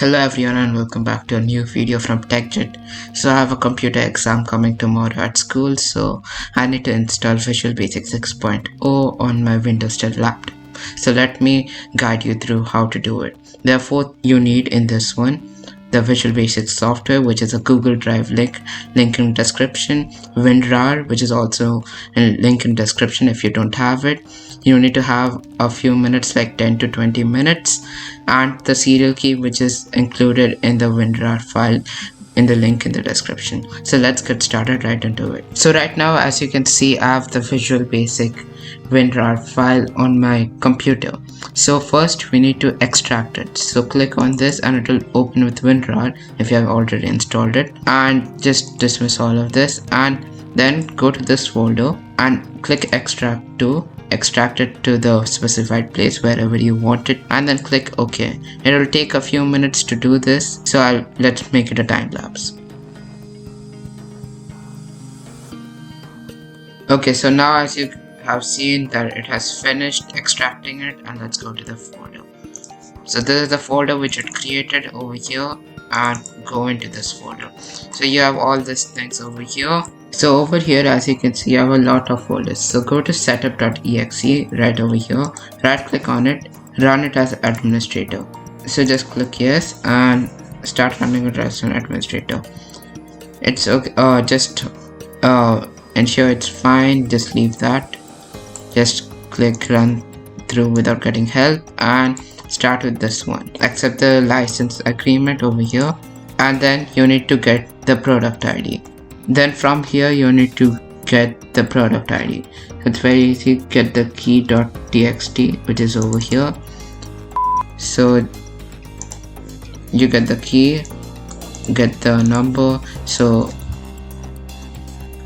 Hello everyone and welcome back to a new video from Techjet. So I have a computer exam coming tomorrow at school, so I need to install Visual Basic 6.0 on my Windows 10 laptop. So let me guide you through how to do it. There are four you need in this one. The Visual Basic software, which is a Google Drive link in description. WinRAR, which is also a link in description if you don't have it. You need to have a few minutes, like 10 to 20 minutes, and the serial key, which is included in the WinRAR file in the link in the description. So let's get started right into it. So right now, as you can see, I have the Visual Basic WinRAR file on my computer. So first we need to extract it. So click on this and it will open with WinRAR if you have already installed it, and just dismiss all of this and then go to this folder and click extract it to the specified place wherever you want it, and then click OK. It will take a few minutes to do this, so let's make it a time lapse. Okay, so now as you have seen that it has finished extracting it, and let's go to the folder. So this is the folder which it created over here, and go into this folder. So you have all these things over here. So over here, as you can see, I have a lot of folders. So go to setup.exe right over here, right click on it, run it as administrator. So just click yes and start running it as an administrator. It's okay, just ensure it's fine, just leave that. Just click run through without getting help and start with this one. Accept the license agreement over here, and then you need to get the product ID. Then from here you need to get the product ID. It's very easy. Get the key.txt, which is over here. So you get the key, get the number,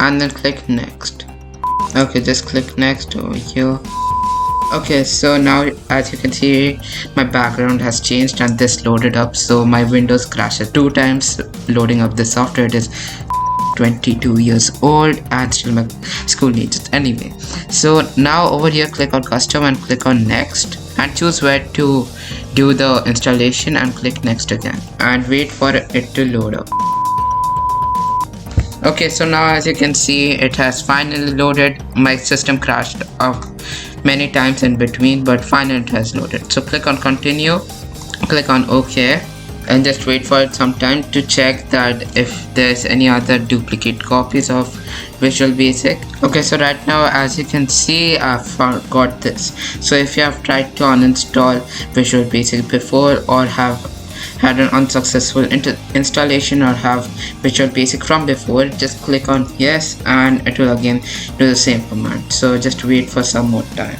and then click next. Okay, just click next over here. Okay, so now as you can see, my background has changed and this loaded up. So my Windows crashes 2 times loading up the software. It is 22 years old and still my school needs it anyway. So now over here, click on custom and click on next and choose where to do the installation and click next again and wait for it to load up. Okay, so now as you can see, it has finally loaded. My system crashed many times in between, but finally it has loaded. So click on continue, click on OK, and just wait for it some time to check that if there's any other duplicate copies of Visual Basic. Okay, so right now as you can see, I forgot this. So if you have tried to uninstall Visual Basic before, or have had an unsuccessful installation, or have Visual Basic from before, just click on yes and it will again do the same command. So just wait for some more time,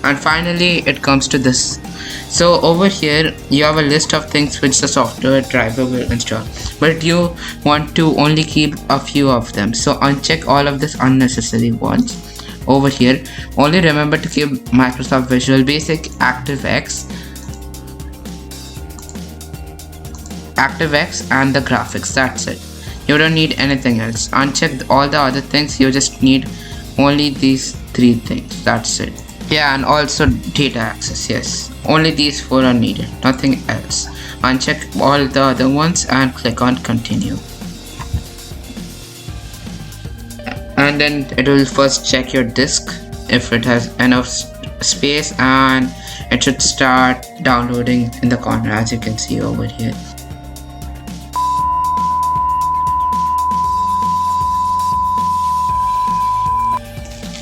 and finally it comes to this. So over here you have a list of things which the software driver will install, but you want to only keep a few of them. So uncheck all of this unnecessary ones over here. Only remember to keep Microsoft Visual Basic, ActiveX and the graphics. That's it. You don't need anything else. Uncheck all the other things. You just need only these 3 things. That's it. Yeah, and also data access. Yes, only these 4 are needed, nothing else. Uncheck all the other ones and click on continue. And then it will first check your disk if it has enough space, and it should start downloading in the corner, as you can see over here.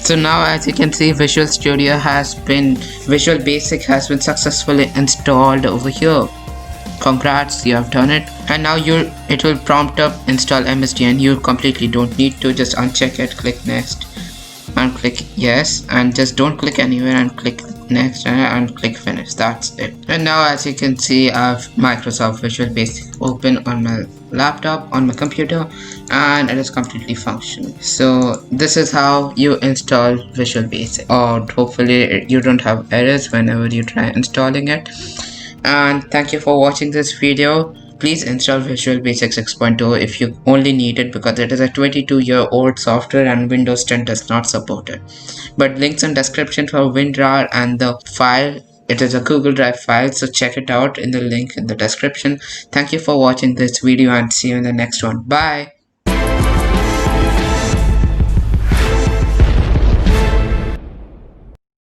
So now as you can see, Visual Basic has been successfully installed over here. Congrats, you have done it. And now it will prompt up install MSD, and you completely don't need to. Just uncheck it, click next and click yes, and just don't click anywhere and click next and click finish. That's it. And now as you can see, I have Microsoft Visual Basic open on my laptop, on my computer, and it is completely functional. So this is how you install Visual Basic, or hopefully you don't have errors whenever you try installing it. And thank you for watching this video. Please install Visual Basic 6.0 if you only need it, because it is a 22-year-old software and Windows 10 does not support it. But links in description for WinRAR and the file It is a Google Drive file, so check it out in the link in the description. Thank you for watching this video and see you in the next one. Bye.